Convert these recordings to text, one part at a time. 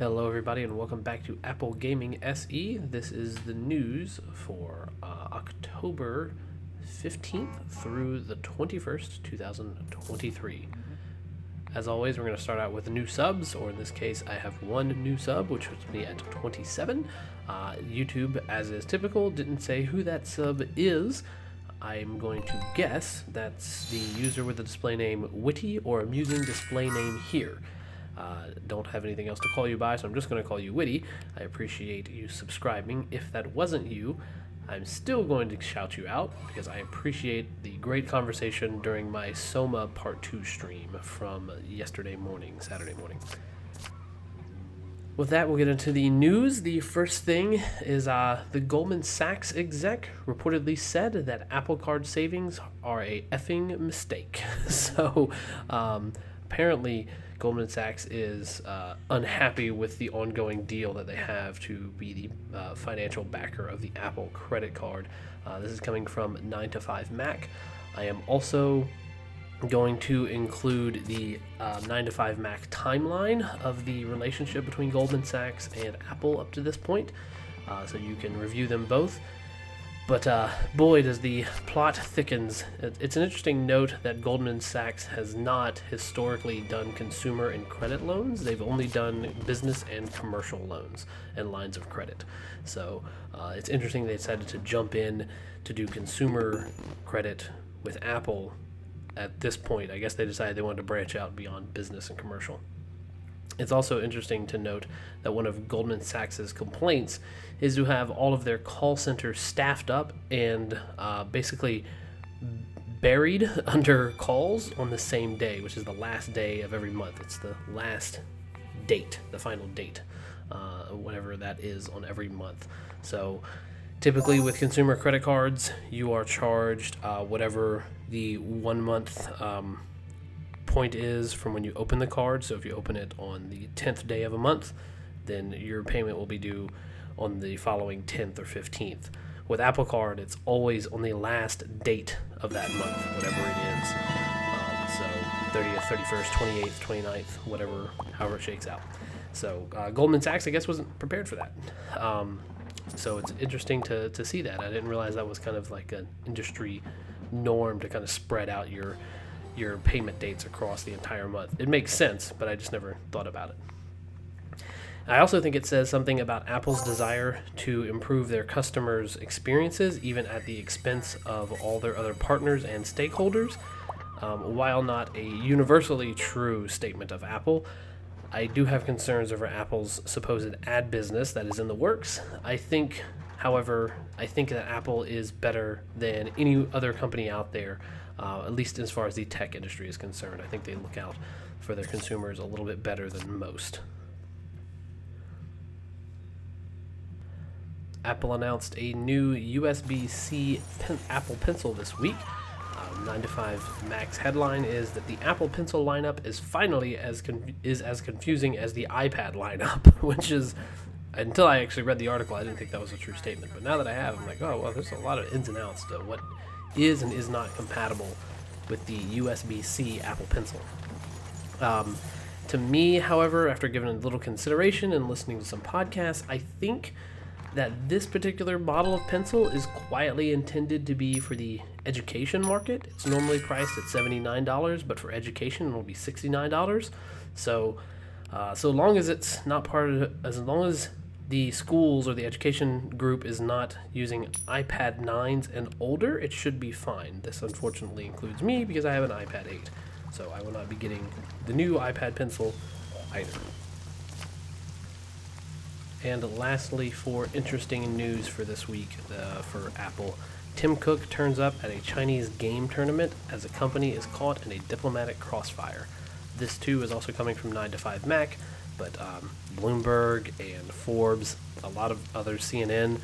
Hello everybody and welcome back to Apple Gaming SE. This is the news for October 15th through the 21st, 2023. As always, we're going to start out with new subs, or in this case, I have one new sub, which puts me at 27. YouTube, as is typical, didn't say who that sub is. I'm going to guess that's the user with the display name Witty or Amusing Display Name Here. Don't have anything else to call you by, so I'm just going to call you Witty. I appreciate you subscribing. If that wasn't you, I'm still going to shout you out because I appreciate the great conversation during my Soma Part 2 stream from Saturday morning. With that, we'll get into the news. The first thing is the Goldman Sachs exec reportedly said that Apple Card savings are a effing mistake. So, apparently, Goldman Sachs is unhappy with the ongoing deal that they have to be the financial backer of the Apple credit card. This is coming from 9to5Mac. I am also going to include the 9to5Mac timeline of the relationship between Goldman Sachs and Apple up to this point, so you can review them both. But boy, does the plot thickens. It's an interesting note that Goldman Sachs has not historically done consumer and credit loans. They've only done business and commercial loans and lines of credit. So it's interesting they decided to jump in to do consumer credit with Apple at this point. I guess they decided they wanted to branch out beyond business and commercial. It's also interesting to note that one of Goldman Sachs's complaints is to have all of their call centers staffed up and basically buried under calls on the same day, which is the last day of every month. It's the last date, the final date, whatever that is on every month. So typically with consumer credit cards, you are charged whatever the 1 month point is from when you open the card. So if you open it on the 10th day of a month, then your payment will be due on the following 10th or 15th. With Apple Card, it's always on the last date of that month, whatever it is. So 30th, 31st, 28th, 29th, however it shakes out. So Goldman Sachs, I guess, wasn't prepared for that. So it's interesting to see that. I didn't realize that was kind of like an industry norm to kind of spread out your payment dates across the entire month. It makes sense, but I just never thought about it. I also think it says something about Apple's desire to improve their customers' experiences, even at the expense of all their other partners and stakeholders. While not a universally true statement of Apple, I do have concerns over Apple's supposed ad business that is in the works. However, I think that Apple is better than any other company out there, at least as far as the tech industry is concerned. I think they look out for their consumers a little bit better than most. Apple announced a new USB-C Apple Pencil this week. 9to5Mac's headline is that the Apple Pencil lineup is finally as confusing as the iPad lineup, which is, until I actually read the article, I didn't think that was a true statement. But now that I have, I'm like, oh, well, there's a lot of ins and outs to what is and is not compatible with the USB-C Apple Pencil. To me, however, after giving it a little consideration and listening to some podcasts, I think that this particular model of pencil is quietly intended to be for the education market. It's normally priced at $79, but for education it'll be $69. So long as it's not as long as the schools or the education group is not using iPad 9s and older, it should be fine. This unfortunately includes me because I have an iPad 8, so I will not be getting the new iPad Pencil either. And lastly, for interesting news for this week for Apple, Tim Cook turns up at a Chinese game tournament as the company is caught in a diplomatic crossfire. This too is also coming from 9to5Mac, but Bloomberg and Forbes, a lot of others, CNN,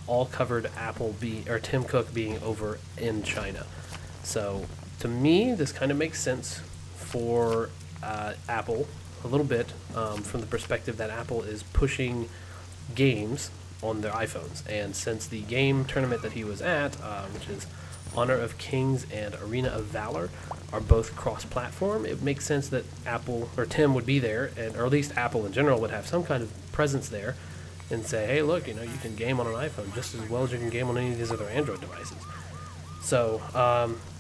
all covered Tim Cook being over in China. So to me, this kind of makes sense for Apple a little bit, from the perspective that Apple is pushing games on their iPhones. And since the game tournament that he was at, which is Honor of Kings and Arena of Valor are both cross-platform. It makes sense that Apple or Tim would be there, or at least Apple in general would have some kind of presence there and say, hey, look, you can game on an iPhone just as well as you can game on any of these other Android devices. So,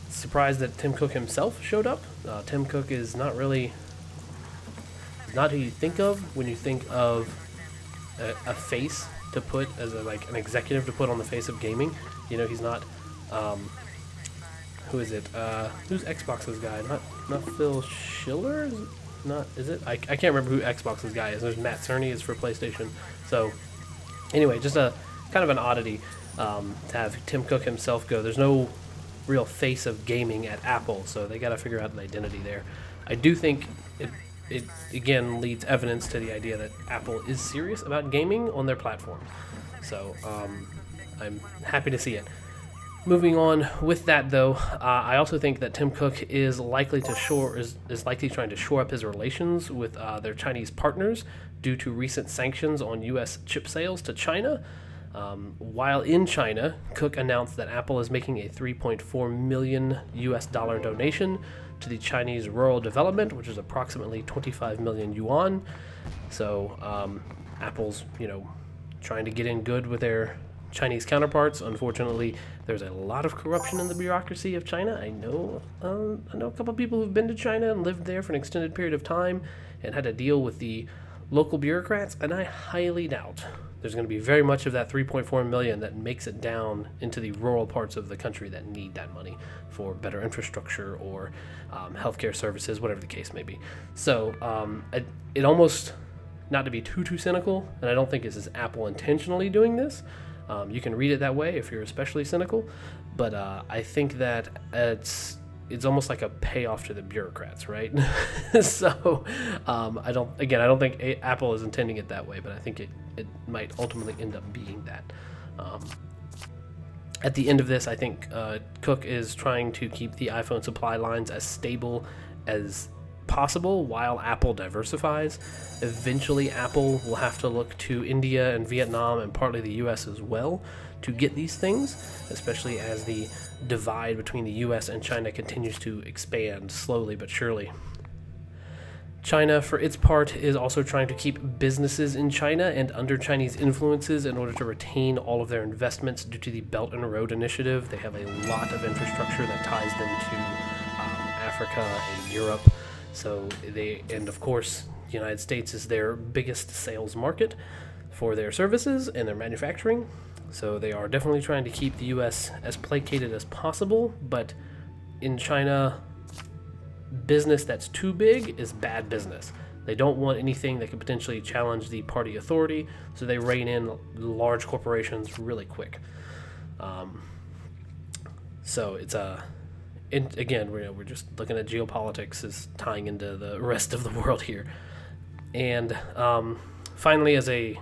surprised that Tim Cook himself showed up. Tim Cook is not who you think of when you think of a face to put as an executive to put on the face of gaming. He's not. Who is it? Who's Xbox's guy? Not Phil Schiller? Is it? I can't remember who Xbox's guy is. There's Matt Cerny is for PlayStation. So anyway, just a kind of an oddity to have Tim Cook himself go. There's no real face of gaming at Apple, so they got to figure out an identity there. I do think it again leads evidence to the idea that Apple is serious about gaming on their platforms. So I'm happy to see it. Moving on with that, though, I also think that Tim Cook is likely trying to shore up his relations with their Chinese partners due to recent sanctions on U.S. chip sales to China. While in China, Cook announced that Apple is making a $3.4 million US donation to the Chinese Rural Development, which is approximately 25 million yuan. So Apple's, trying to get in good with their Chinese counterparts. Unfortunately, there's a lot of corruption in the bureaucracy of China. I know a couple of people who've been to China and lived there for an extended period of time and had to deal with the local bureaucrats, and I highly doubt there's going to be very much of that 3.4 million that makes it down into the rural parts of the country that need that money for better infrastructure or healthcare services, whatever the case may be. So it almost, not to be too cynical, and I don't think this is Apple intentionally doing this. You can read it that way if you're especially cynical, but I think that it's almost like a payoff to the bureaucrats, right? So I don't think Apple is intending it that way, but I think it might ultimately end up being that. At the end of this, I think Cook is trying to keep the iPhone supply lines as stable as possible while Apple diversifies. Eventually, Apple will have to look to India and Vietnam and partly the US as well to get these things, especially as the divide between the US and China continues to expand slowly but surely. China, for its part, is also trying to keep businesses in China and under Chinese influences in order to retain all of their investments due to the Belt and Road Initiative. They have a lot of infrastructure that ties them to Africa and Europe. So and of course, the United States is their biggest sales market for their services and their manufacturing. So they are definitely trying to keep the U.S. as placated as possible, but in China, business that's too big is bad business. They don't want anything that could potentially challenge the party authority, so they rein in large corporations really quick. So it's again, we're just looking at geopolitics as tying into the rest of the world here. And finally, as a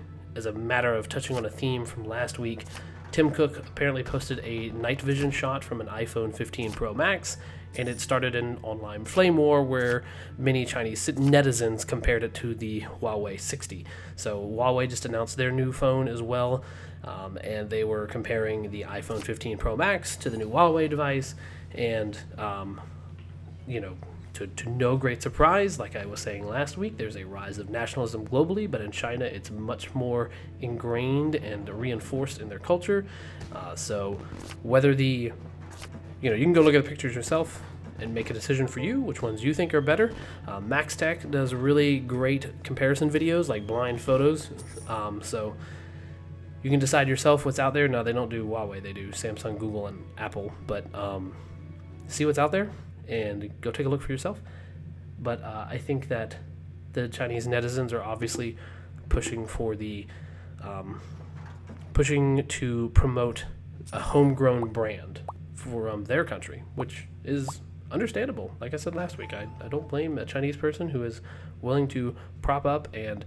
matter of touching on a theme from last week, Tim Cook apparently posted a night vision shot from an iPhone 15 Pro Max, and it started an online flame war where many Chinese netizens compared it to the Huawei 60. So Huawei just announced their new phone as well, and they were comparing the iPhone 15 Pro Max to the new Huawei device, and to no great surprise, like I was saying last week, there's a rise of nationalism globally, but in China it's much more ingrained and reinforced in their culture. So whether you can go look at the pictures yourself and make a decision for you, which ones you think are better. Max Tech does really great comparison videos, like blind photos. So you can decide yourself what's out there. Now, they don't do Huawei, they do Samsung, Google, and Apple, but see what's out there and go take a look for yourself. But I think that the Chinese netizens are obviously pushing to promote a homegrown brand for their country, which is understandable. Like I said last week, I don't blame a Chinese person who is willing to prop up and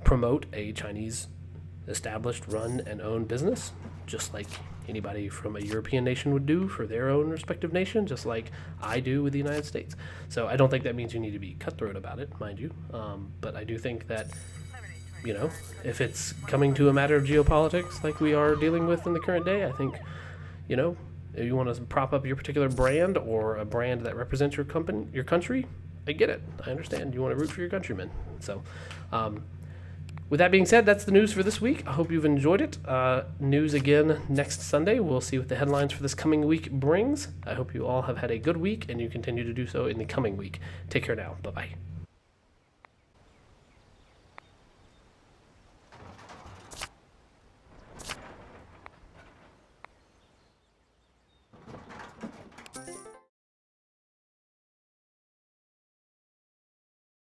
promote a Chinese established, run, and owned business, just like anybody from a European nation would do for their own respective nation, just like I do with the United States. So I don't think that means you need to be cutthroat about it, mind you. But I do think that, if it's coming to a matter of geopolitics like we are dealing with in the current day, I think, If you want to prop up your particular brand or a brand that represents your company, your country, I get it. I understand. You want to root for your countrymen. So, with that being said, that's the news for this week. I hope you've enjoyed it. News again next Sunday. We'll see what the headlines for this coming week brings. I hope you all have had a good week and you continue to do so in the coming week. Take care now. Bye-bye.